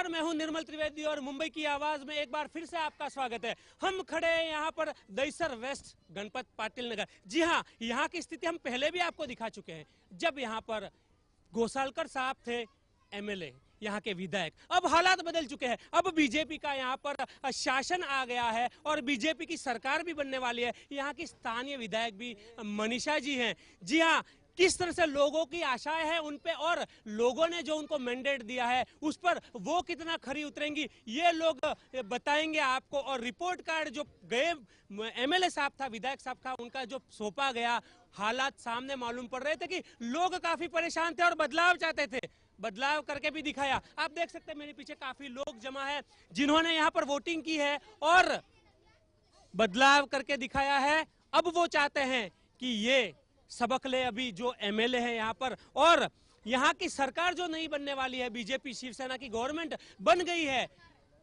नमस्कार, मैं हूं निर्मल त्रिवेदी और मुंबई की आवाज में एक बार फिर से आपका स्वागत है। हम खड़े हैं यहाँ पर दहिसर वेस्ट गणपत पाटिल नगर। जी हाँ, यहाँ की स्थिति हम पहले भी आपको दिखा चुके हैं, जब यहाँ पर गोसालकर साहब थे एमएलए, यहाँ के विधायक। अब हालात बदल चुके हैं, अब बीजेपी का यहाँ पर शासन आ गया है और बीजेपी की सरकार भी बनने वाली है। यहाँ की स्थानीय विधायक भी मनीषा जी हैं। जी हाँ, किस तरह से लोगों की आशाएं हैं उन पे और लोगों ने जो उनको मैंडेट दिया है उस पर वो कितना खरी उतरेंगी, ये लोग बताएंगे आपको। और रिपोर्ट कार्ड जो गए एमएलए साहब था, विधायक साहब था, उनका जो सौंपा गया, हालात सामने मालूम पड़ रहे थे कि लोग काफी परेशान थे और बदलाव चाहते थे। बदलाव करके भी दिखाया। आप देख सकते हैं मेरे पीछे काफी लोग जमा है जिन्होंने यहाँ पर वोटिंग की है और बदलाव करके दिखाया है। अब वो चाहते हैं कि ये सबक ले अभी जो एमएलए है यहाँ पर, और यहाँ की सरकार जो नहीं बनने वाली है, बीजेपी शिवसेना की गवर्नमेंट बन गई है,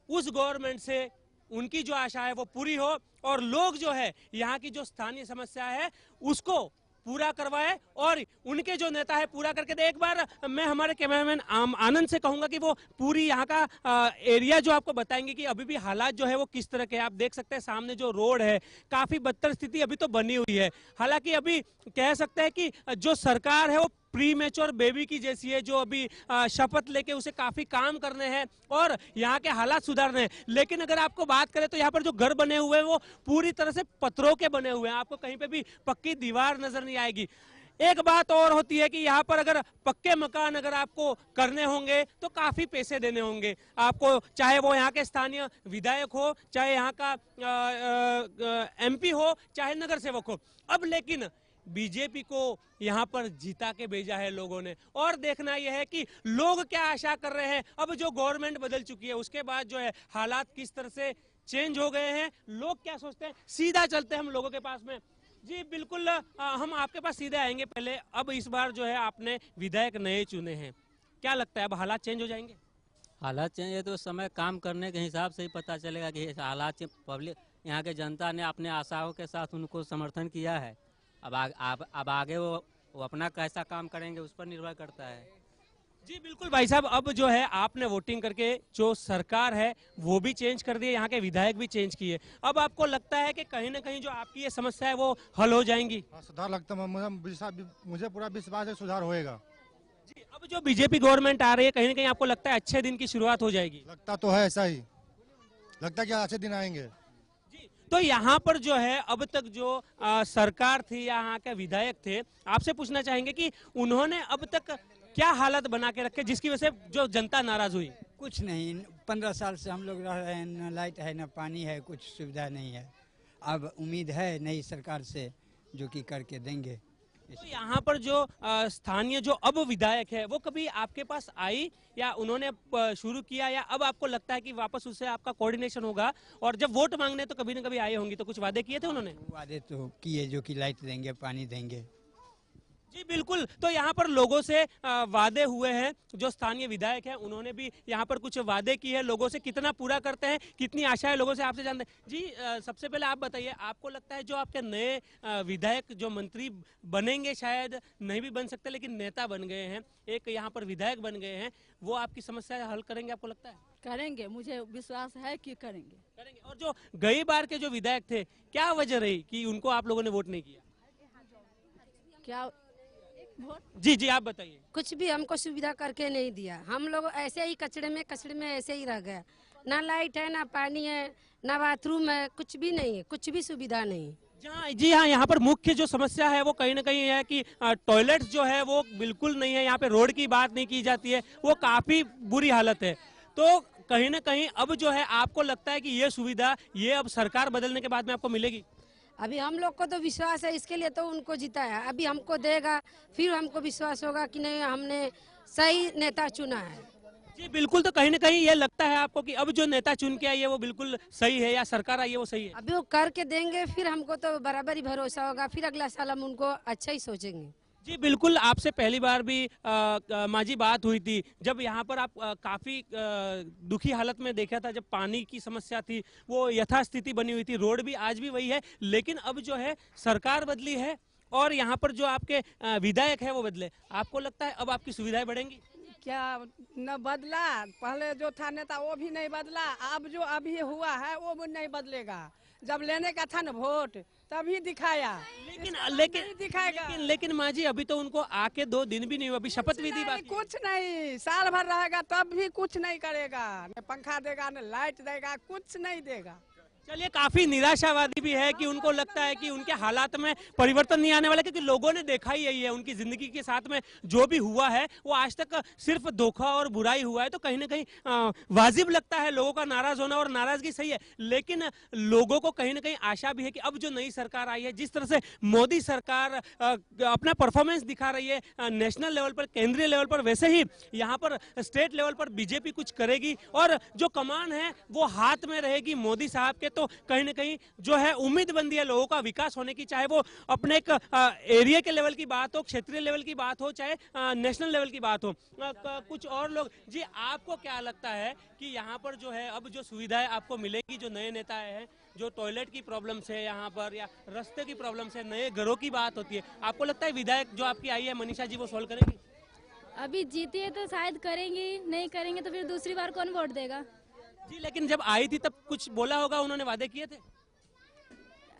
उस गवर्नमेंट से उनकी जो आशा है वो पूरी हो और लोग जो है यहाँ की जो स्थानीय समस्या है उसको पूरा करवाए और उनके जो नेता है पूरा करके दे। एक बार मैं हमारे कैमरामैन आनंद से कहूंगा कि वो पूरी यहाँ का एरिया जो आपको बताएंगे कि अभी भी हालात जो है वो किस तरह के। आप देख सकते हैं सामने जो रोड है काफी बदतर स्थिति अभी तो बनी हुई है। हालांकि अभी कह सकते हैं कि जो सरकार है वो प्री मैच्योर बेबी की जैसी है, जो अभी शपथ लेके उसे काफी काम करने हैं और यहाँ के हालात सुधारने हैं। लेकिन अगर आपको बात करें तो यहाँ पर जो घर बने हुए हैं वो पूरी तरह से पत्थरों के बने हुए हैं, आपको कहीं पे भी पक्की दीवार नजर नहीं आएगी। एक बात और होती है कि यहाँ पर अगर पक्के मकान अगर आपको करने होंगे तो काफी पैसे देने होंगे आपको, चाहे वो यहाँ के स्थानीय विधायक हो, चाहे यहाँ का एमपी हो, चाहे नगर सेवक हो। अब लेकिन बीजेपी को यहाँ पर जीता के भेजा है लोगों ने और देखना यह है कि लोग क्या आशा कर रहे हैं। अब जो गवर्नमेंट बदल चुकी है उसके बाद जो है हालात किस तरह से चेंज हो गए हैं, लोग क्या सोचते हैं। सीधा चलते हैं हम लोगों के पास में। जी बिल्कुल, हम आपके पास सीधे आएंगे। पहले अब इस बार जो है आपने विधायक नए चुने हैं, क्या लगता है अब हालात चेंज हो जाएंगे? हालात चेंज है तो समय काम करने के हिसाब से ही पता चलेगा कि हालात पब्लिक यहाँ के जनता ने अपने आशाओं के साथ उनको समर्थन किया है। अब आगे वो अपना कैसा काम करेंगे उस पर निर्भर करता है। जी बिल्कुल भाई साहब, अब जो है आपने वोटिंग करके जो सरकार है वो भी चेंज कर दी है, यहाँ के विधायक भी चेंज किए। अब आपको लगता है कि कहीं ना कहीं जो आपकी ये समस्या है वो हल हो जाएंगी? सुधार लगता है, मुझे पूरा विश्वास है सुधार होएगा। जी, अब जो बीजेपी गवर्नमेंट आ रही है कहीं ना कहीं आपको लगता है अच्छे दिन की शुरुआत हो जाएगी? लगता तो है, ऐसा ही लगता है कि अच्छे दिन आएंगे। तो यहाँ पर जो है अब तक जो सरकार थी, यहाँ के विधायक थे, आपसे पूछना चाहेंगे कि उन्होंने अब तक क्या हालत बना के रखे जिसकी वजह से जो जनता नाराज हुई? कुछ नहीं, 15 साल से हम लोग रह रहे हैं, न लाइट है न पानी है, कुछ सुविधा नहीं है। अब उम्मीद है नई सरकार से जो कि करके देंगे। तो यहाँ पर जो स्थानीय जो अब विधायक है वो कभी आपके पास आई या उन्होंने शुरू किया, या अब आपको लगता है कि वापस उससे आपका कोऑर्डिनेशन होगा? और जब वोट मांगने तो कभी न कभी आए होंगे, तो कुछ वादे किए थे उन्होंने? वादे तो किए जो कि लाइट देंगे, पानी देंगे। जी बिल्कुल, तो यहाँ पर लोगों से वादे हुए हैं। जो स्थानीय विधायक हैं उन्होंने भी यहाँ पर कुछ वादे किए हैं, लोगों से कितना पूरा करते हैं, कितनी आशा है लोगों से, आपसे जानते हैं। जी सबसे पहले आप बताइए, आपको लगता है जो आपके नए विधायक जो मंत्री बनेंगे, शायद नहीं भी बन सकते लेकिन नेता बन गए हैं, एक यहाँ पर विधायक बन गए हैं, वो आपकी समस्या हल करेंगे? आपको लगता है करेंगे? मुझे विश्वास है कि करेंगे। और जो गई बार के जो विधायक थे, क्या वजह रही कि उनको आप लोगों ने वोट नहीं किया? क्या जी जी आप बताइए। कुछ भी हमको सुविधा करके नहीं दिया, हम लोग ऐसे ही कचड़े में ऐसे ही रह गए। ना लाइट है, ना पानी है, ना बाथरूम है, कुछ भी नहीं है, कुछ भी सुविधा नहीं। जी हाँ, यहाँ पर मुख्य जो समस्या है वो कहीं ना कहीं है कि टॉयलेट्स जो है वो बिल्कुल नहीं है। यहाँ पे रोड की बात नहीं की जाती है, वो काफी बुरी हालत है। तो कहीं ना कहीं अब जो है आपको लगता है कि ये सुविधा ये अब सरकार बदलने के बाद में आपको मिलेगी? अभी हम लोग को तो विश्वास है, इसके लिए तो उनको जीता है। अभी हमको देगा फिर हमको विश्वास होगा कि नहीं हमने सही नेता चुना है। जी बिल्कुल, तो कहीं ना कहीं ये लगता है आपको कि अब जो नेता चुन के आई है वो बिल्कुल सही है, या सरकार आई है वो सही है? अभी वो करके देंगे फिर हमको तो बराबर ही भरोसा होगा, फिर अगला साल हम उनको अच्छा ही सोचेंगे। जी बिल्कुल, आपसे पहली बार भी माँ जी बात हुई थी जब यहाँ पर आप काफी दुखी हालत में देखा था, जब पानी की समस्या थी वो यथास्थिति बनी हुई थी, रोड भी आज भी वही है। लेकिन अब जो है सरकार बदली है और यहाँ पर जो आपके विधायक है वो बदले, आपको लगता है अब आपकी सुविधाएं बढ़ेंगी? क्या न बदला, पहले जो था नेता वो भी नहीं बदला, अब जो अभी हुआ है वो भी नहीं बदलेगा। जब लेने का था ना वोट तभी दिखाया, लेकिन दिखाएगा। लेकिन माँ जी अभी तो उनको आके 2 दिन भी नहीं हुआ, अभी शपथ विधि बाकी है। कुछ नहीं, साल भर रहेगा तब भी कुछ नहीं करेगा, न पंखा देगा न लाइट देगा, कुछ नहीं देगा। चलिए, काफी निराशावादी भी है कि उनको लगता है कि उनके हालात में परिवर्तन नहीं आने वाला, क्योंकि लोगों ने देखा ही यही है, उनकी जिंदगी के साथ में जो भी हुआ है वो आज तक सिर्फ धोखा और बुराई हुआ है। तो कहीं ना कहीं वाजिब लगता है लोगों का नाराज होना, और नाराजगी सही है, लेकिन लोगों को कहीं ना कहीं आशा भी है कि अब जो नई सरकार आई है, जिस तरह से मोदी सरकार अपना परफॉर्मेंस दिखा रही है नेशनल लेवल पर, केंद्रीय लेवल पर, वैसे ही यहाँ पर स्टेट लेवल पर बीजेपी कुछ करेगी और जो कमान है वो हाथ में रहेगी मोदी साहब के। तो कहीं ना कहीं जो है उम्मीद बंदी है लोगों का विकास होने की, चाहे वो अपने एक एरिया के लेवल की बात हो, क्षेत्रीय लेवल की बात हो, चाहे नेशनल लेवल की बात हो। कुछ और लोग जी, आपको क्या लगता है कि यहाँ पर जो है अब जो सुविधाएं आपको मिलेगी, जो नए नेता आए हैं, जो टॉयलेट की प्रॉब्लम से यहाँ पर या रास्ते की प्रॉब्लम से, नए घरों की बात होती है, आपको लगता है विधायक जो आपकी आई है मनीषा जी वो सोल्व करेंगी? अभी जीती है तो शायद करेंगी, नहीं करेंगे तो फिर दूसरी बार कौन वोट देगा। जी, लेकिन जब आई थी तब कुछ बोला होगा, उन्होंने वादे किए थे?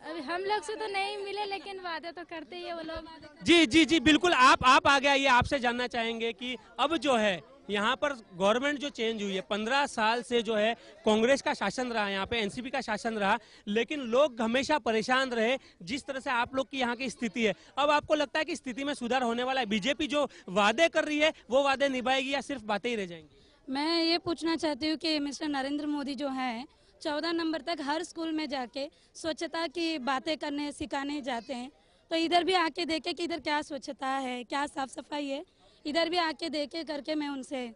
अभी हम लोग से तो नहीं मिले, लेकिन वादे तो करते ही है वो लोग। जी जी जी, बिल्कुल। आप आगे आइए, आपसे जानना चाहेंगे कि अब जो है यहाँ पर गवर्नमेंट जो चेंज हुई है, 15 साल से जो है कांग्रेस का शासन रहा, यहाँ पे एनसीपी का शासन रहा, लेकिन लोग हमेशा परेशान रहे जिस तरह से आप लोग की यहाँ की स्थिति है। अब आपको लगता है कि स्थिति में सुधार होने वाला है? बीजेपी जो वादे कर रही है वो वादे निभाएगी या सिर्फ बातें ही रह जाएंगी? मैं ये पूछना चाहती हूँ कि मिस्टर नरेंद्र मोदी जो हैं 14 नंबर तक हर स्कूल में जाके स्वच्छता की बातें करने सिखाने जाते हैं, तो इधर भी आके देखे कि इधर क्या स्वच्छता है, क्या साफ सफाई है, इधर भी आके देखे करके मैं उनसे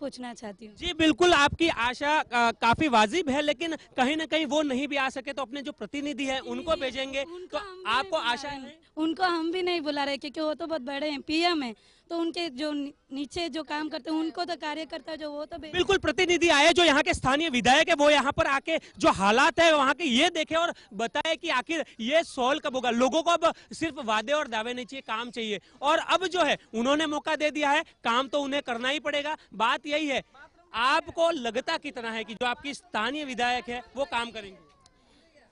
पूछना चाहती हूँ। जी बिल्कुल, आपकी आशा काफी वाजिब है, लेकिन कहीं ना कहीं वो नहीं भी आ सके तो अपने जो प्रतिनिधि है उनको भेजेंगे। तो आपको आशा है? उनको हम भी नहीं बुला रहे क्योंकि वो तो बहुत बड़े हैं, पीएम है, तो उनके जो नीचे जो काम करते हैं उनको तो कार्यकर्ता जो वो तो बिल्कुल प्रतिनिधि आए जो यहाँ के स्थानीय विधायक है, वो यहाँ पर आके जो हालात है वहाँ के ये देखे और बताए कि आखिर ये सॉल्व कब होगा। लोगों को अब सिर्फ वादे और दावे नहीं चाहिए, काम चाहिए, और अब जो है उन्होंने मौका दे दिया है, काम तो उन्हें करना ही पड़ेगा। बात यही है, आपको लगता कितना है कि जो आपकी स्थानीय विधायक है वो काम करेंगे?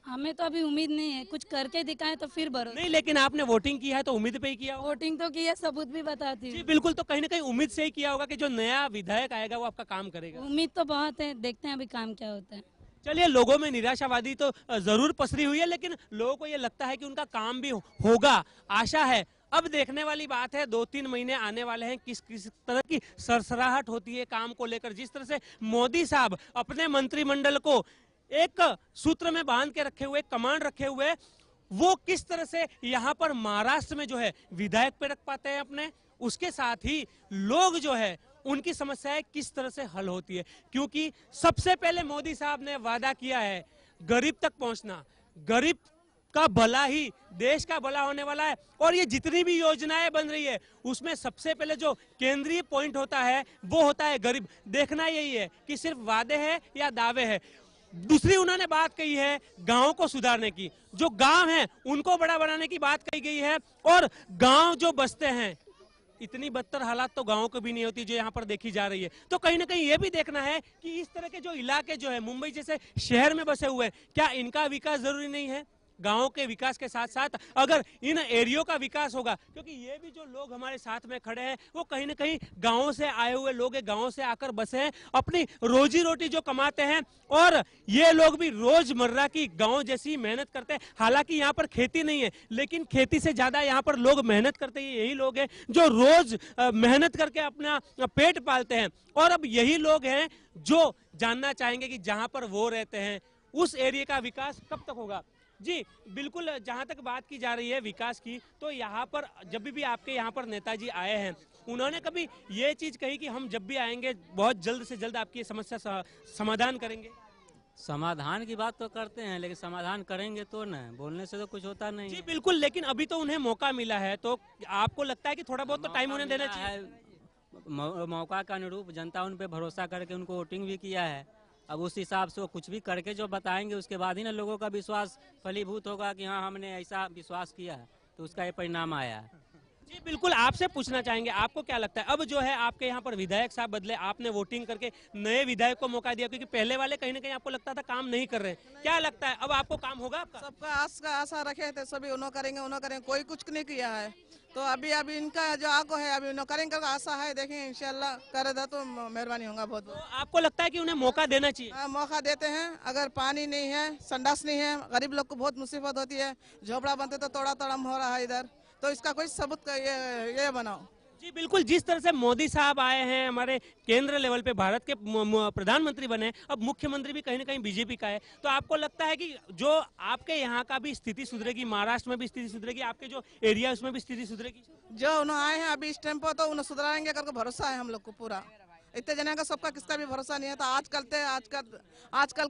हमें तो अभी उम्मीद नहीं है, कुछ करके दिखाए तो फिर भरोसा। नहीं, लेकिन आपने वोटिंग किया है तो उम्मीद पे ही किया होगा। वोटिंग तो की है, सबूत भी बताती हूँ। जी बिल्कुल, तो कहीं ना कहीं उम्मीद से ही किया होगा कि जो नया विधायक आएगा वो आपका काम करेगा। उम्मीद तो बहुत है, देखते हैं अभी काम क्या होता है। चलिए, लोगों में निराशावादी तो जरूर पसरी हुई है, लेकिन लोगों को ये लगता है कि उनका काम भी होगा, आशा है। अब देखने वाली बात है, 2-3 महीने आने वाले हैं, किस किस तरह की सरसराहट होती है काम को लेकर। जिस तरह से मोदी साहब अपने मंत्रिमंडल को एक सूत्र में बांध के रखे हुए, कमांड रखे हुए, वो किस तरह से यहाँ पर महाराष्ट्र में जो है विधायक पे रख पाते हैं अपने, उसके साथ ही लोग जो है उनकी समस्याएं किस तरह से हल होती है। क्योंकि सबसे पहले मोदी साहब ने वादा किया है गरीब तक पहुंचना, गरीब का भला ही देश का भला होने वाला है, और ये जितनी भी योजनाएं बन रही है उसमें सबसे पहले जो केंद्रीय पॉइंट होता है वो होता है गरीब। देखना यही है कि सिर्फ वादे हैं या दावे हैं। दूसरी उन्होंने बात कही है गांव को सुधारने की, जो गांव हैं उनको बड़ा बनाने की बात कही गई है, और गांव जो बसते हैं, इतनी बदतर हालात तो गांवों को भी नहीं होती जो यहाँ पर देखी जा रही है। तो कहीं ना कहीं ये भी देखना है कि इस तरह के जो इलाके जो है मुंबई जैसे शहर में बसे हुए, क्या इनका विकास जरूरी नहीं है? गांवों के विकास के साथ साथ अगर इन एरियो का विकास होगा, क्योंकि ये भी जो लोग हमारे साथ में खड़े हैं वो कहीं ना कहीं गांवों से आए हुए लोग हैं, गांवों से आकर बसे हैं, अपनी रोजी रोटी जो कमाते हैं, और ये लोग भी रोजमर्रा की गांव जैसी मेहनत करते हैं। हालांकि यहाँ पर खेती नहीं है, लेकिन खेती से ज्यादा यहाँ पर लोग मेहनत करते हैं। यही लोग हैं जो रोज मेहनत करके अपना पेट पालते हैं, और अब यही लोग हैं जो जानना चाहेंगे कि जहां पर वो रहते हैं उस एरिया का विकास कब तक होगा। जी बिल्कुल, जहां तक बात की जा रही है विकास की, तो यहाँ पर जब भी आपके यहाँ पर नेताजी आए हैं, उन्होंने कभी ये चीज कही कि हम जब भी आएंगे बहुत जल्द से जल्द आपकी समस्या समाधान करेंगे? समाधान की बात तो करते हैं, लेकिन समाधान करेंगे तो न, बोलने से तो कुछ होता नहीं। जी बिल्कुल, लेकिन अभी तो उन्हें मौका मिला है, तो आपको लगता है कि थोड़ा बहुत तो टाइम उन्हें देना चाहिए? मौका के अनुरूप जनता उन पे भरोसा करके उनको वोटिंग भी किया है। अब उस हिसाब से वो कुछ भी करके जो बताएंगे उसके बाद ही ना लोगों का विश्वास फलीभूत होगा कि हाँ हमने ऐसा विश्वास किया है, तो उसका ये परिणाम आया है। जी बिल्कुल, आपसे पूछना चाहेंगे, आपको क्या लगता है अब जो है आपके यहाँ पर विधायक साहब बदले, आपने वोटिंग करके नए विधायक को मौका दिया, क्योंकि पहले वाले कहीं ना कहीं आपको लगता था काम नहीं कर रहे, क्या लगता है अब आपको काम होगा आपका? सबका आशा रखे थे, सभी उन्होंने करेंगे, कोई कुछ नहीं किया है। तो अभी इनका जो आगो है, अभी उन्होंने करेंगे का आशा है, देखेंगे इंशाल्लाह करे तो मेहरबानी होगा बहुत। तो आपको लगता है कि उन्हें मौका देना चाहिए? हाँ, मौका देते हैं। अगर पानी नहीं है, संडास नहीं है, गरीब लोग को बहुत मुसीबत होती है, झोपड़ा बनते तो तोड़ा तोड़म हो रहा है इधर, तो इसका कोई सबूत ये बनाओ। जी बिल्कुल, जिस तरह से मोदी साहब आए हैं, हमारे केंद्र लेवल पे भारत के प्रधानमंत्री बने, अब मुख्यमंत्री भी कहीं ना कहीं बीजेपी का है, तो आपको लगता है कि जो आपके यहाँ का भी स्थिति सुधरेगी, महाराष्ट्र में भी स्थिति सुधरेगी, आपके जो एरिया उसमें भी स्थिति सुधरेगी? जो उन्होंने आए हैं अभी इस टाइम पर, तो उन्हें सुधराएंगे करके भरोसा है हम लोग को पूरा। इतने जने का सबका किसका भी भरोसा नहीं है, तो आजकल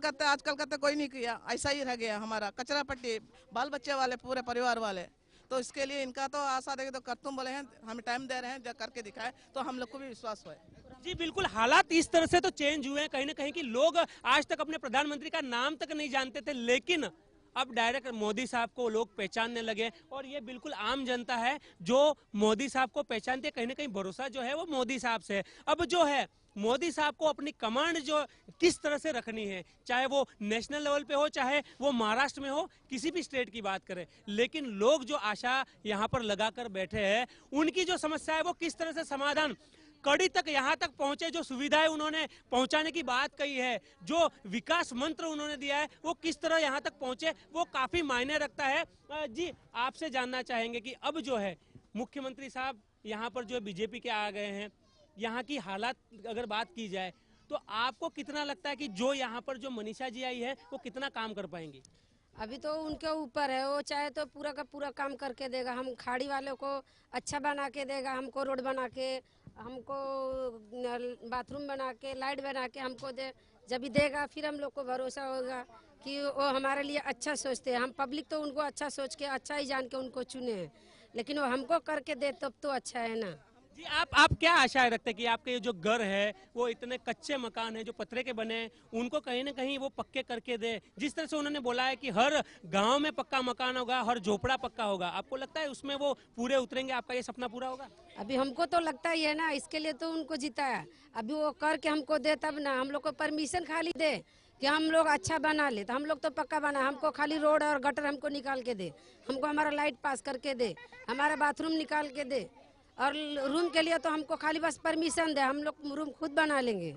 करते कोई नहीं किया, ऐसा ही रह गया हमारा कचरा पट्टी, बाल बच्चे वाले, पूरे परिवार वाले। तो इसके लिए इनका तो आशा देगी, तो कर तुम बोले हैं, हमें टाइम दे रहे हैं, जब करके दिखाए तो हम लोग को भी विश्वास हो। जी बिल्कुल, हालात इस तरह से तो चेंज हुए हैं कहीं ना कहीं कि लोग आज तक अपने प्रधानमंत्री का नाम तक नहीं जानते थे, लेकिन अब डायरेक्ट मोदी साहब को लोग पहचानने लगे, और ये बिल्कुल आम जनता है जो मोदी साहब को पहचानती है, कहीं ना कहीं भरोसा जो है वो मोदी साहब से है। अब जो है मोदी साहब को अपनी कमांड जो किस तरह से रखनी है, चाहे वो नेशनल लेवल पे हो, चाहे वो महाराष्ट्र में हो, किसी भी स्टेट की बात करें, लेकिन लोग जो आशा यहाँ पर लगाकर बैठे हैं, उनकी जो समस्या है वो किस तरह से समाधान कड़ी तक यहाँ तक पहुंचे, जो सुविधाएं उन्होंने पहुंचाने की बात कही है, जो विकास मंत्र उन्होंने दिया है, वो किस तरह यहाँ तक पहुंचे, वो काफी मायने रखता है। जी आपसे जानना चाहेंगे कि अब जो है मुख्यमंत्री साहब यहाँ पर जो बीजेपी के आ गए हैं, यहाँ की हालात अगर बात की जाए तो आपको कितना लगता है कि जो यहाँ पर जो मनीषा जी आई है वो कितना काम कर पाएंगी? अभी तो उनके ऊपर है, वो चाहे तो पूरा का पूरा काम करके देगा, हम खाड़ी वालों को अच्छा बना के देगा, हमको रोड बना के, हमको बाथरूम बना के, लाइट बना के हमको दे, जब भी देगा फिर हम लोग को भरोसा होगा कि वो हमारे लिए अच्छा सोचते हैं। हम पब्लिक तो उनको अच्छा सोच के, अच्छा ही जान के उनको चुने हैं, लेकिन वो हमको करके दे तब तो अच्छा है ना। जी आप क्या आशाएं रखते हैं कि आपके जो घर है वो इतने कच्चे मकान है जो पत्थर के बने हैं, उनको कहीं ना कहीं वो पक्के करके दे, जिस तरह से उन्होंने बोला है कि हर गांव में पक्का मकान होगा, हर झोपड़ा पक्का होगा, आपको लगता है उसमें वो पूरे उतरेंगे, आपका ये सपना पूरा होगा? अभी हमको तो लगता ही है ना, इसके लिए तो उनको जिताया, अभी वो करके हमको दे तब ना, हम लोग को परमिशन खाली दे कि हम लोग अच्छा बना ले, तो हम लोग तो पक्का बना, हमको खाली रोड और गटर हमको निकाल के दे, हमको हमारा लाइट पास करके दे, हमारा बाथरूम निकाल के दे, और रूम के लिए तो हमको खाली बस परमिशन दे, हम लोग रूम खुद बना लेंगे।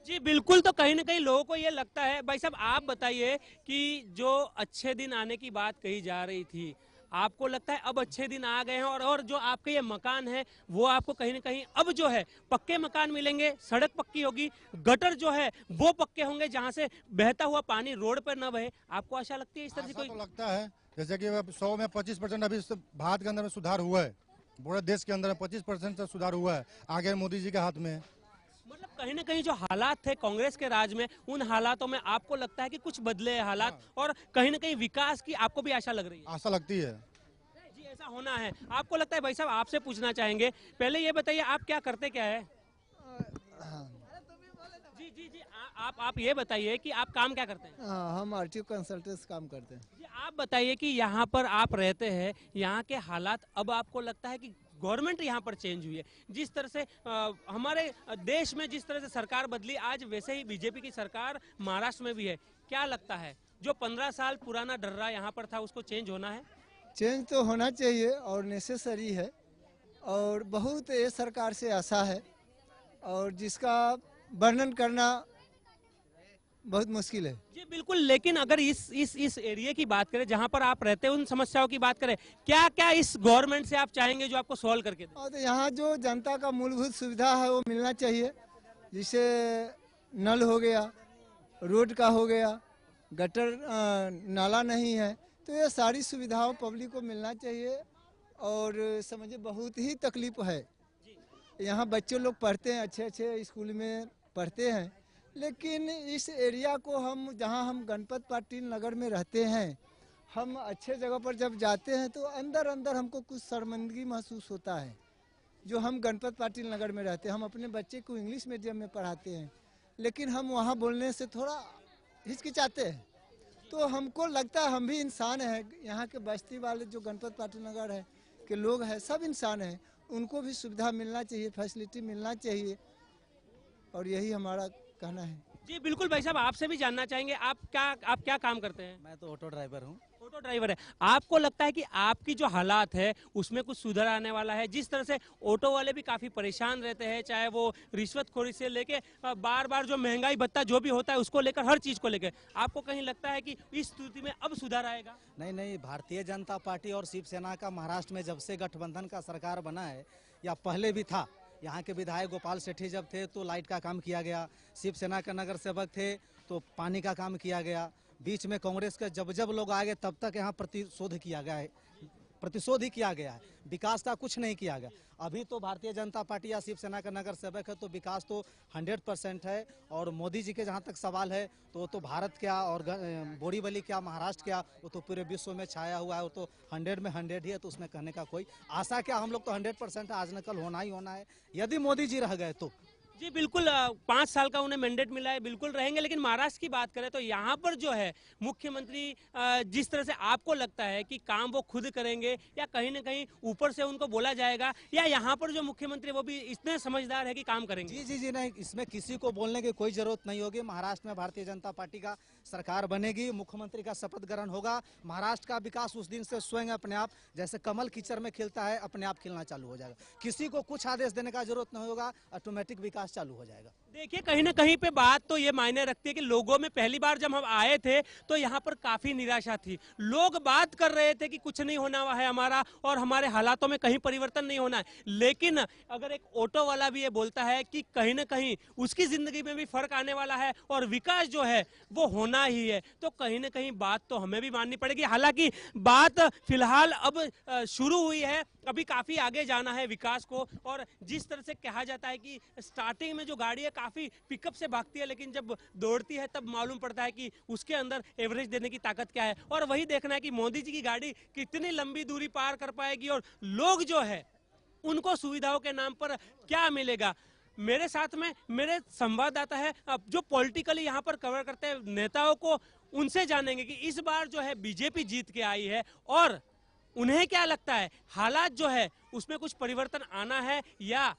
जी बिल्कुल, तो कहीं ना कहीं लोगों को ये लगता है। भाई साहब आप बताइए कि जो अच्छे दिन आने की बात कही जा रही थी, आपको लगता है अब अच्छे दिन आ गए हैं, और जो आपके ये मकान है वो आपको कहीं ना कहीं अब जो है पक्के मकान मिलेंगे, सड़क पक्की होगी, गटर जो है वो पक्के होंगे जहां से बहता हुआ पानी रोड पर न बहे, आपको आशा लगती है इस तरह से? कोई तो लगता है जैसे कि 100 में 25% अभी भारत के अंदर में सुधार हुआ है, पूरे देश के अंदर 25% से सुधार हुआ है, आगे मोदी जी के हाथ में है। मतलब कहीं ना कहीं जो हालात थे कांग्रेस के राज में, उन हालातों में आपको लगता है कि कुछ बदले हैं हालात, और कहीं ना कहीं विकास की आपको भी आशा लग रही है? आशा लगती है जी, ऐसा होना है। आपको लगता है? भाई साहब आपसे पूछना चाहेंगे, पहले ये बताइए आप क्या करते क्या है? जी जी जी आप ये बताइए कि आप काम क्या करते हैं? हम आरटीओ कंसल्टेंट्स काम करते हैं। जी आप बताइए कि यहाँ पर आप रहते हैं, यहाँ के हालात अब आपको लगता है कि गवर्नमेंट यहाँ पर चेंज हुई है, जिस तरह से हमारे देश में जिस तरह से सरकार बदली, आज वैसे ही बीजेपी की सरकार महाराष्ट्र में भी है, क्या लगता है जो 15 साल पुराना डर्रा यहाँ पर था उसको चेंज होना है? चेंज तो होना चाहिए और नेसेसरी है, और बहुत ये सरकार से आशा है, और जिसका वर्णन करना बहुत मुश्किल है। जी बिल्कुल, लेकिन अगर इस एरिया की बात करें जहां पर आप रहते हैं, उन समस्याओं की बात करें, क्या क्या इस गवर्नमेंट से आप चाहेंगे जो आपको सॉल्व करके दे? और तो यहाँ जो जनता का मूलभूत सुविधा है वो मिलना चाहिए, जिसे नल हो गया, रोड का हो गया, गटर नाला नहीं है, तो ये सारी सुविधाओं पब्लिक को मिलना चाहिए। और समझिए बहुत ही तकलीफ है, यहाँ बच्चे लोग पढ़ते हैं, अच्छे अच्छे स्कूल में पढ़ते हैं, लेकिन इस एरिया को हम जहाँ हम गणपत पाटिल नगर में रहते हैं, हम अच्छे जगह पर जब जाते हैं तो अंदर अंदर हमको कुछ शर्मिंदगी महसूस होता है। जो हम गणपत पाटिल नगर में रहते हैं, हम अपने बच्चे को इंग्लिश मीडियम में पढ़ाते हैं, लेकिन हम वहाँ बोलने से थोड़ा हिचकिचाते हैं। तो हमको लगता है हम भी इंसान हैं, यहाँ के बस्ती वाले जो गणपत पाटिल नगर है, के लोग हैं, सब इंसान हैं, उनको भी सुविधा मिलना चाहिए, फैसिलिटी मिलना चाहिए, और यही हमारा कहना है। जी बिल्कुल भाई साहब, आपसे भी जानना चाहेंगे, आप क्या काम करते हैं? मैं तो ऑटो ड्राइवर हूँ। ऑटो ड्राइवर है। आपको लगता है कि आपकी जो हालात है उसमें कुछ सुधार आने वाला है? जिस तरह से ऑटो वाले भी काफी परेशान रहते हैं, चाहे वो रिश्वतखोरी से लेके बार बार जो महंगाई भत्ता जो भी होता है उसको लेकर, हर चीज को लेकर, आपको कहीं लगता है कि इस स्थिति में अब सुधार आएगा? नहीं, भारतीय जनता पार्टी और शिवसेना का महाराष्ट्र में जब से गठबंधन का सरकार बना है, या पहले भी था, यहाँ के विधायक गोपाल सेठी जब थे तो लाइट का काम किया गया, शिवसेना के नगर सेवक थे तो पानी का काम किया गया, बीच में कांग्रेस के जब लोग आ गए तब तक यहाँ प्रतिशोध ही किया गया है, विकास का कुछ नहीं किया गया। अभी तो भारतीय जनता पार्टी या शिवसेना का नगर सेवक है तो विकास तो 100% है। और मोदी जी के जहाँ तक सवाल है तो भारत क्या और बोरीवली क्या, महाराष्ट्र क्या, वो तो पूरे विश्व में छाया हुआ है, वो तो 100 में 100 ही है, तो उसमें कहने का कोई आशा क्या, हम लोग तो 100% आज न कल होना ही होना है, यदि मोदी जी रह गए तो। जी बिल्कुल, 5 साल का उन्हें मैंडेट मिला है, बिल्कुल रहेंगे। लेकिन महाराष्ट्र की बात करें तो यहाँ पर जो है मुख्यमंत्री जिस तरह से आपको लगता है कि काम वो खुद करेंगे या कहीं ना कहीं ऊपर से उनको बोला जाएगा, या यहाँ पर जो मुख्यमंत्री वो भी इतने समझदार है कि काम करेंगे? जी नहीं, इसमें किसी को बोलने की कोई जरूरत नहीं होगी। महाराष्ट्र में भारतीय जनता पार्टी का सरकार बनेगी, मुख्यमंत्री का शपथ ग्रहण होगा, महाराष्ट्र का विकास उस दिन से स्वयं अपने आप, जैसे कमल कीचड़ में खिलता है, अपने आप खिलना चालू हो जाएगा। किसी को कुछ आदेश देने का जरूरत नहीं होगा, ऑटोमेटिक विकास चालू हो जाएगा। देखिए कहीं ना कहीं पे बात तो ये मायने रखती है कि लोगों में पहली बार जब हम आए थे तो यहाँ पर काफी निराशा थी, लोग बात कर रहे थे कि कुछ नहीं होना है हमारा और हमारे हालातों में कहीं परिवर्तन नहीं होना है। लेकिन अगर एक ऑटो वाला भी ये बोलता है कि कहीं ना कहीं उसकी जिंदगी में भी फर्क आने वाला है और विकास जो है वो होना ही है, तो कहीं ना कहीं बात तो हमें भी माननी पड़ेगी। हालांकि बात फिलहाल अब शुरू हुई है, अभी काफी आगे जाना है विकास को। और जिस तरह से कहा जाता है कि स्टार्टिंग में जो गाड़ी है काफी पिकअप से भागती है, लेकिन जब दौड़ती है तब मालूम पड़ता है कि उसके अंदर एवरेज देने की ताकत क्या है। और वही देखना है कि मोदी जी की गाड़ी कितनी लंबी दूरी पार कर पाएगी और लोग जो है उनको सुविधाओं के नाम पर क्या मिलेगा। मेरे साथ में मेरे संवाददाता है जो पॉलिटिकली यहाँ पर कवर करते हैं नेताओं को, उनसे जानेंगे कि इस बार जो है बीजेपी जीत के आई है और उन्हें क्या लगता है हालात जो है उसमें कुछ परिवर्तन आना है या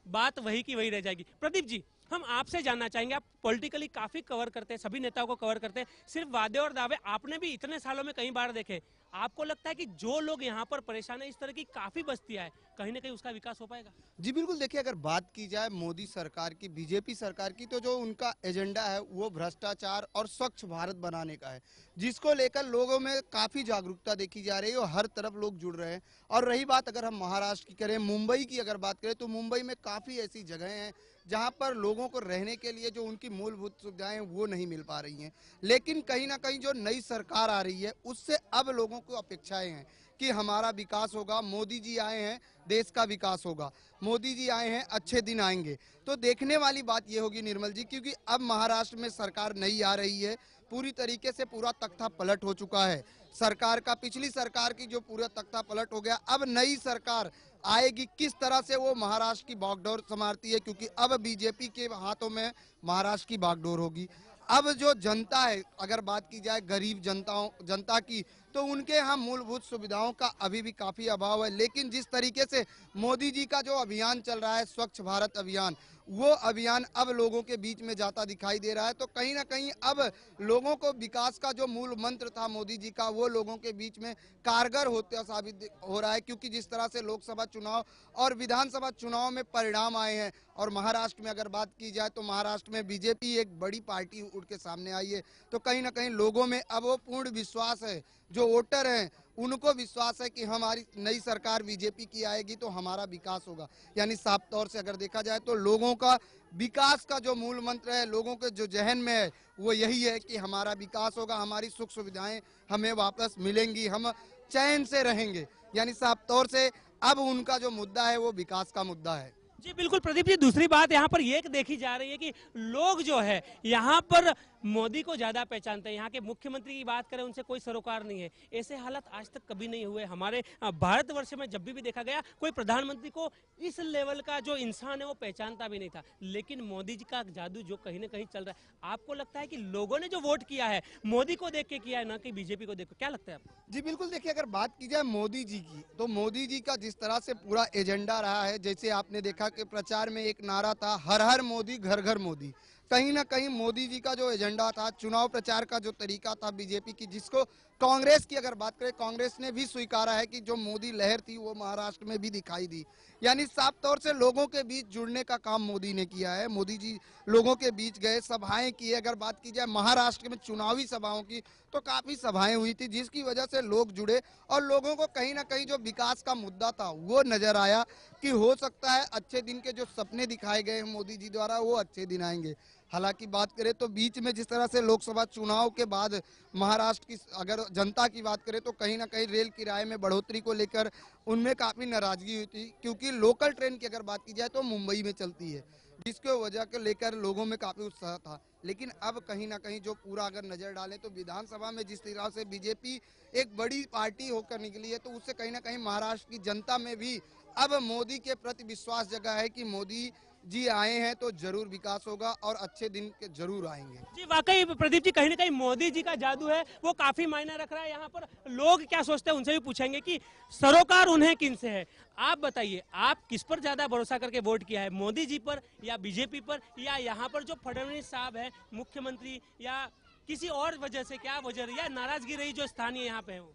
बात वही की वही रह जाएगी। प्रदीप जी, हम आपसे जानना चाहेंगे, आप पॉलिटिकली काफी कवर करते हैं, सभी नेताओं को कवर करते हैं, सिर्फ वादे और दावे आपने भी इतने सालों में कई बार देखे, आपको लगता है कि जो लोग यहाँ पर परेशान है, इस तरह की काफी बस्तियां है, कहीं ना कहीं उसका विकास हो पाएगा? जी बिल्कुल, देखिए अगर बात की जाए मोदी सरकार की, बीजेपी सरकार की, तो जो उनका एजेंडा है वो भ्रष्टाचार और स्वच्छ भारत बनाने का है, जिसको लेकर लोगों में काफी जागरूकता देखी जा रही है और हर तरफ लोग जुड़ रहे हैं। और रही बात अगर हम महाराष्ट्र की करें, मुंबई की अगर बात करें, तो मुंबई में काफी ऐसी जगहें हैं जहां पर लोगों को रहने के लिए जो उनकी मूलभूत सुविधाएं वो नहीं मिल पा रही हैं। लेकिन कहीं ना कहीं जो नई सरकार आ रही है उससे अब लोगों को अपेक्षाएं हैं कि हमारा विकास होगा, मोदी जी आए हैं, देश का विकास होगा, मोदी जी आए हैं, अच्छे दिन आएंगे। तो देखने वाली बात ये होगी निर्मल जी, क्योंकि अब महाराष्ट्र में सरकार नई आ रही है, पूरी तरीके से पूरा तख्ता पलट हो चुका है सरकार का, पिछली सरकार की जो पूरा तख्ता पलट हो गया, अब नई सरकार आएगी, किस तरह से वो महाराष्ट्र की बागडोर संभालती है, क्योंकि अब बीजेपी के हाथों में महाराष्ट्र की बागडोर होगी। अब जो जनता है, अगर बात की जाए गरीब जनता की, तो उनके यहाँ मूलभूत सुविधाओं का अभी भी काफी अभाव है। लेकिन जिस तरीके से मोदी जी का जो अभियान चल रहा है, स्वच्छ भारत अभियान, वो अभियान अब लोगों के बीच में जाता दिखाई दे रहा है। तो कहीं ना कहीं अब लोगों को विकास का जो मूल मंत्र था मोदी जी का, वो लोगों के बीच में कारगर होता साबित हो रहा है, क्योंकि जिस तरह से लोकसभा चुनाव और विधानसभा चुनाव में परिणाम आए हैं। और महाराष्ट्र में अगर बात की जाए तो महाराष्ट्र में बीजेपी एक बड़ी पार्टी उठ के सामने आई है, तो कहीं ना कहीं लोगों में अब वो पूर्ण विश्वास है, जो वोटर हैं उनको विश्वास है कि हमारी नई सरकार बीजेपी की आएगी तो हमारा विकास होगा। यानी साफ तौर से अगर देखा जाए तो लोगों का विकास का जो मूल मंत्र है, लोगों के जो जहन में है, वो यही है कि हमारा विकास होगा, हमारी सुख सुविधाएं हमें वापस मिलेंगी, हम चैन से रहेंगे। यानी साफ तौर से अब उनका जो मुद्दा है वो विकास का मुद्दा है। जी बिल्कुल प्रदीप जी, दूसरी बात यहाँ पर ये देखी जा रही है कि लोग जो है यहाँ पर मोदी को ज्यादा पहचानते हैं। यहाँ के मुख्यमंत्री की बात करें, उनसे कोई सरोकार नहीं है। ऐसे हालात आज तक कभी नहीं हुए हमारे भारतवर्ष में। जब भी देखा गया कोई प्रधानमंत्री को इस लेवल का जो इंसान है वो पहचानता भी नहीं था। लेकिन मोदी जी का जादू जो कहीं ना कहीं चल रहा है, आपको लगता है कि लोगों ने जो वोट किया है मोदी को देख के किया है, ना कि बीजेपी को देख के? क्या लगता है आपको? जी बिल्कुल, देखिए अगर बात की जाए मोदी जी की, तो मोदी जी का जिस तरह से पूरा एजेंडा रहा है, जैसे आपने देखा कि प्रचार में एक नारा था, हर हर मोदी घर घर मोदी। कहीं ना कहीं मोदी जी का जो एजेंडा था, चुनाव प्रचार का जो तरीका था बीजेपी की, जिसको कांग्रेस की अगर बात करें, कांग्रेस ने भी स्वीकारा है कि जो मोदी लहर थी वो महाराष्ट्र में भी दिखाई दी। यानी साफ तौर से लोगों के बीच जुड़ने का काम मोदी ने किया है। मोदी जी लोगों के बीच गए, सभाएं की। अगर बात की जाए महाराष्ट्र में चुनावी सभाओं की, तो काफी सभाएं हुई थी, जिसकी वजह से लोग जुड़े और लोगों को कहीं ना कहीं जो विकास का मुद्दा था वो नजर आया कि हो सकता है अच्छे दिन के जो सपने दिखाए गए हैं मोदी जी द्वारा, वो अच्छे दिन आएंगे। हालांकि बात करें तो बीच में जिस तरह से लोकसभा चुनाव के बाद महाराष्ट्र की अगर जनता की बात करें, तो कहीं ना कहीं रेल किराए में बढ़ोतरी को लेकर उनमें काफी नाराजगी हुई थी, क्योंकि लोकल ट्रेन की अगर बात की जाए तो मुंबई में चलती है, जिसके वजह को लेकर लोगों में काफी उत्साह था। लेकिन अब कहीं ना कहीं जो पूरा अगर नजर डालें तो विधानसभा में जिस तरह से बीजेपी एक बड़ी पार्टी होकर निकली है, तो उससे कहीं ना कहीं महाराष्ट्र की जनता में भी अब मोदी के प्रति विश्वास जगा है कि मोदी जी आए हैं तो जरूर विकास होगा और अच्छे दिन के जरूर आएंगे। जी वाकई प्रदीप जी, कहीं ना कहीं मोदी जी का जादू है वो काफी मायने रख रहा है। यहाँ पर लोग क्या सोचते हैं उनसे भी पूछेंगे कि सरोकार उन्हें किन से है। आप बताइए, आप किस पर ज्यादा भरोसा करके वोट किया है, मोदी जी पर या बीजेपी पर, या यहाँ पर जो फडणवीस साहब है मुख्यमंत्री, या किसी और वजह से? क्या वजह रही या नाराजगी रही जो स्थानीय यहाँ पे है वो?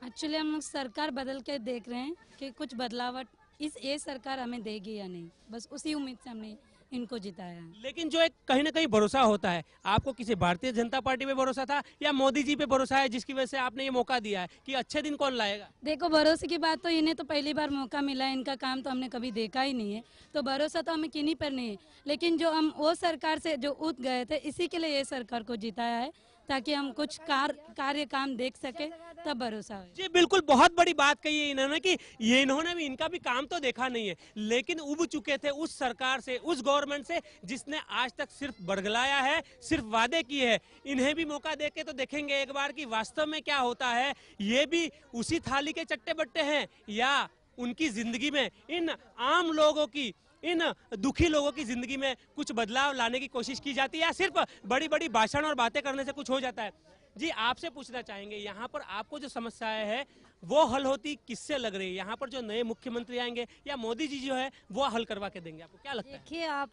एक्चुअली हम लोग सरकार बदल के देख रहे हैं कि कुछ बदलावट ये सरकार हमें देगी या नहीं, बस उसी उम्मीद से हमने इनको जिताया है। लेकिन जो एक कहीं ना कहीं भरोसा होता है, आपको किसी भारतीय जनता पार्टी पे भरोसा था या मोदी जी पे भरोसा है, जिसकी वजह से आपने ये मौका दिया है कि अच्छे दिन कौन लाएगा? देखो, भरोसे की बात तो इन्हें तो पहली बार मौका मिला है, इनका काम तो हमने कभी देखा ही नहीं है, तो भरोसा तो हमें किन्हीं पर नहीं है। लेकिन जो हम वो सरकार से जो उठ गए थे, इसी के लिए ये सरकार को जिताया है, ताकि हम कुछ कार्य काम देख सके, तब भरोसा है। जी बिल्कुल, बहुत बड़ी बात कही है इन्होंने कि ये इन्होंने भी इनका भी काम तो देखा नहीं है, लेकिन उब चुके थे उस सरकार से, उस गवर्नमेंट से जिसने आज तक सिर्फ बरगलाया है, सिर्फ वादे किए हैं। इन्हें भी मौका देके तो देखेंगे एक बार कि वास्तव में क्या होता है। ये भी उसी थाली के चट्टे बट्टे हैं या उनकी जिंदगी में, इन आम लोगों की, इन दुखी लोगों की जिंदगी में कुछ बदलाव लाने की कोशिश की जाती है, या सिर्फ बड़ी बड़ी भाषण और बातें करने से कुछ हो जाता है? जी आपसे पूछना चाहेंगे, यहाँ पर आपको जो समस्याएं है वो हल होती किससे लग रही है? यहाँ पर जो नए मुख्यमंत्री आएंगे या मोदी जी जो है वो हल करवा के देंगे? आपको क्या लगता है? देखिए, आप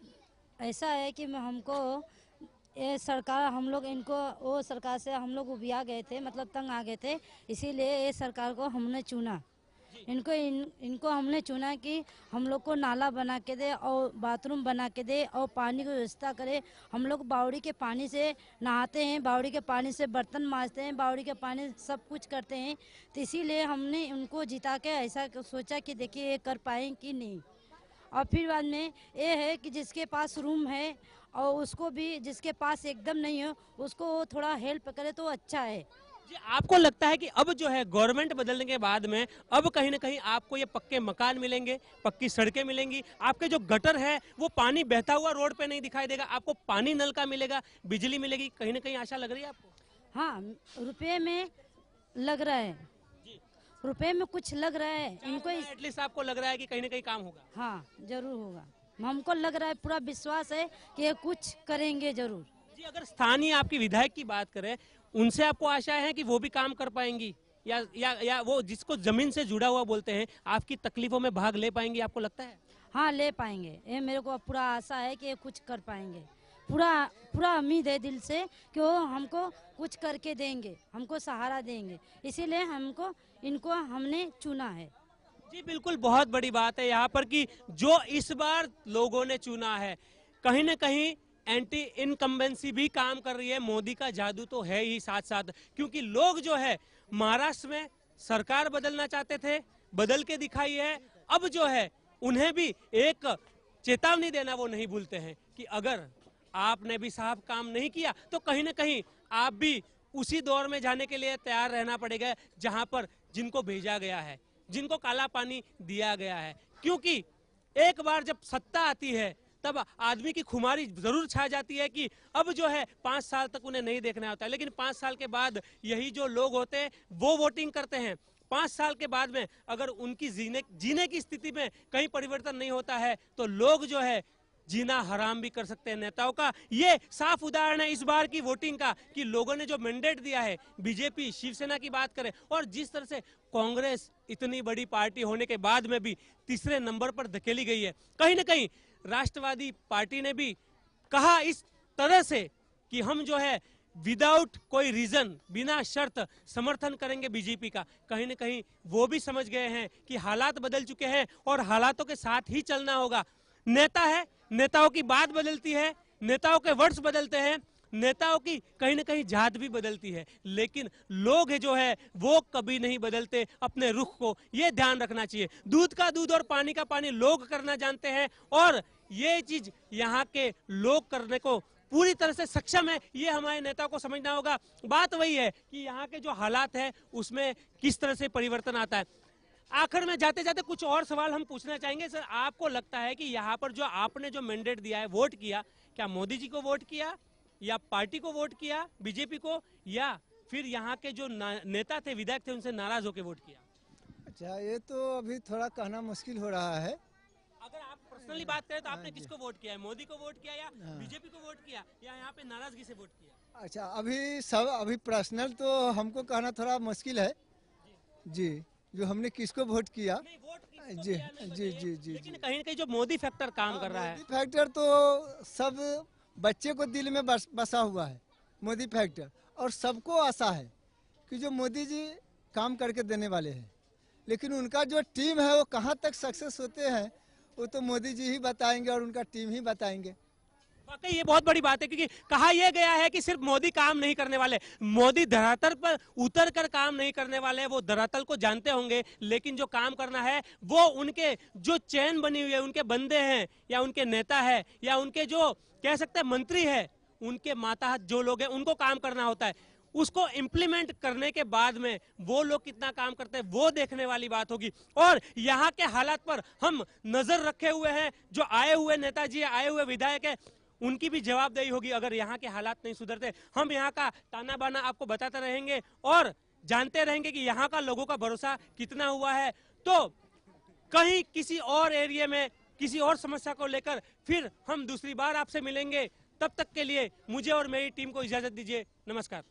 ऐसा है कि हमको ये सरकार, हम लोग इनको, वो सरकार से हम लोग उबिया गए थे, मतलब तंग आ गए थे, इसीलिए ये सरकार को हमने चुना। इनको हमने चुना कि हम लोग को नाला बना के दे और बाथरूम बना के दे और पानी की व्यवस्था करे। हम लोग बावड़ी के पानी से नहाते हैं, बावड़ी के पानी से बर्तन मांजते हैं, बावड़ी के पानी सब कुछ करते हैं, तो इसीलिए हमने उनको जिता के ऐसा सोचा कि देखिए ये कर पाएँ कि नहीं। और फिर बाद में ये है कि जिसके पास रूम है और उसको भी, जिसके पास एकदम नहीं है उसको थोड़ा हेल्प करे तो अच्छा है। जी आपको लगता है कि अब जो है गवर्नमेंट बदलने के बाद में अब कहीं ना कहीं आपको ये पक्के मकान मिलेंगे, पक्की सड़कें मिलेंगी, आपके जो गटर है वो पानी बहता हुआ रोड पे नहीं दिखाई देगा, आपको पानी नल का मिलेगा, बिजली मिलेगी, कहीं ना कहीं आशा लग रही है आपको? हाँ, रुपये में लग रहा है, रुपये में कुछ लग रहा है इनको। एटलीस्ट आपको लग रहा है कि कहीं ना कहीं काम होगा? हाँ जरूर होगा, हमको लग रहा है, पूरा विश्वास है कि ये कुछ करेंगे जरूर। जी अगर स्थानीय आपकी विधायक की बात करें, उनसे आपको आशा है कि वो भी काम कर पाएंगी, या वो जिसको जमीन से जुड़ा हुआ बोलते हैं, आपकी तकलीफों में भाग ले पाएंगी, आपको लगता है? हाँ ले पाएंगे, ये मेरे को पूरा आशा है कि ये कुछ कर पाएंगे। पूरा उम्मीद है दिल से कि वो हमको कुछ करके देंगे, हमको सहारा देंगे, इसीलिए इनको हमने चुना है। जी बिल्कुल, बहुत बड़ी बात है यहाँ पर कि जो इस बार लोगों ने चुना है, कहीं ना कहीं एंटी इनकम्बेंसी भी काम कर रही है। मोदी का जादू तो है ही साथ साथ, क्योंकि लोग जो है महाराष्ट्र में सरकार बदलना चाहते थे, बदल के दिखाई है। अब जो है उन्हें भी एक चेतावनी देना वो नहीं भूलते हैं कि अगर आपने भी साफ काम नहीं किया तो कहीं ना कहीं आप भी उसी दौर में जाने के लिए तैयार रहना पड़ेगा जहां पर जिनको भेजा गया है, जिनको काला पानी दिया गया है। क्योंकि एक बार जब सत्ता आती है तब आदमी की खुमारी जरूर छा जाती है कि अब जो है 5 साल तक उन्हें नहीं देखना होता है, लेकिन 5 साल के बाद यही जो लोग होते हैं वो वोटिंग करते हैं। 5 साल के बाद में अगर उनकी जीने की स्थिति में कहीं परिवर्तन नहीं होता है तो लोग जो है जीना हराम भी कर सकते हैं नेताओं का। ये साफ उदाहरण है इस बार की वोटिंग का कि लोगों ने जो मैंडेट दिया है, बीजेपी शिवसेना की बात करें और जिस तरह से कांग्रेस इतनी बड़ी पार्टी होने के बाद में भी तीसरे नंबर पर धकेली गई है। कहीं ना कहीं राष्ट्रवादी पार्टी ने भी कहा इस तरह से कि हम जो है विदाउट कोई रीजन, बिना शर्त समर्थन करेंगे बीजेपी का। कहीं ना कहीं वो भी समझ गए हैं कि हालात बदल चुके हैं और हालातों के साथ ही चलना होगा। नेता है, नेताओं की बात बदलती है, नेताओं के वर्ड्स बदलते हैं, नेताओं की कहीं ना कहीं जात भी बदलती है, लेकिन लोग जो है वो कभी नहीं बदलते अपने रुख को। ये ध्यान रखना चाहिए। दूध का दूध और पानी का पानी लोग करना जानते हैं और ये चीज यहाँ के लोग करने को पूरी तरह से सक्षम है। ये हमारे नेताओं को समझना होगा। बात वही है कि यहाँ के जो हालात है उसमें किस तरह से परिवर्तन आता है। आखिर में जाते जाते कुछ और सवाल हम पूछना चाहेंगे। सर, आपको लगता है कि यहाँ पर जो आपने जो मैंडेट दिया है, वोट किया, क्या मोदी जी को वोट किया या पार्टी को वोट किया, बीजेपी को, या फिर यहाँ के जो नेता थे, विधायक थे, उनसे नाराज होकर वोट किया? अच्छा, ये तो अभी थोड़ा कहना मुश्किल हो रहा है। अगर आप पर्सनली बात करें तो आपने किसको वोट किया है? मोदी को वोट किया या बीजेपी को वोट किया या यहाँ पे नाराजगी से वोट किया? अच्छा, अभी पर्सनल तो हमको कहना थोड़ा मुश्किल है जी, जो हमने किसको वोट किया। जी जी जी जी, लेकिन कहीं न कहीं जो मोदी फैक्टर काम कर रहा है। मोदी फैक्टर तो सब बच्चे को दिल में बसा हुआ है, मोदी फैक्टर, और सबको आशा है कि जो मोदी जी काम करके देने वाले हैं, लेकिन उनका जो टीम है वो कहाँ तक सक्सेस होते हैं वो तो मोदी जी ही बताएंगे और उनका टीम ही बताएंगे। वाकई ये बहुत बड़ी बात है, क्योंकि कहा यह गया है कि सिर्फ मोदी काम नहीं करने वाले, मोदी धरातल पर उतर कर काम नहीं करने वाले। वो धरातल को जानते होंगे, लेकिन जो काम करना है वो उनके जो चैन बनी हुई है, उनके बंदे हैं या उनके नेता है या उनके जो कह सकते हैं मंत्री है, उनके माताहत जो लोग हैं उनको काम करना होता है। उसको इम्प्लीमेंट करने के बाद में वो लोग कितना काम करते हैं वो देखने वाली बात होगी। और यहाँ के हालात पर हम नजर रखे हुए हैं। जो आए हुए नेताजी, आए हुए विधायक है, उनकी भी जवाबदेही होगी। अगर यहाँ के हालात नहीं सुधरते, हम यहाँ का ताना बाना आपको बताते रहेंगे और जानते रहेंगे कि यहाँ का लोगों का भरोसा कितना हुआ है। तो कहीं किसी और एरिया में किसी और समस्या को लेकर फिर हम दूसरी बार आपसे मिलेंगे। तब तक के लिए मुझे और मेरी टीम को इजाजत दीजिए। नमस्कार।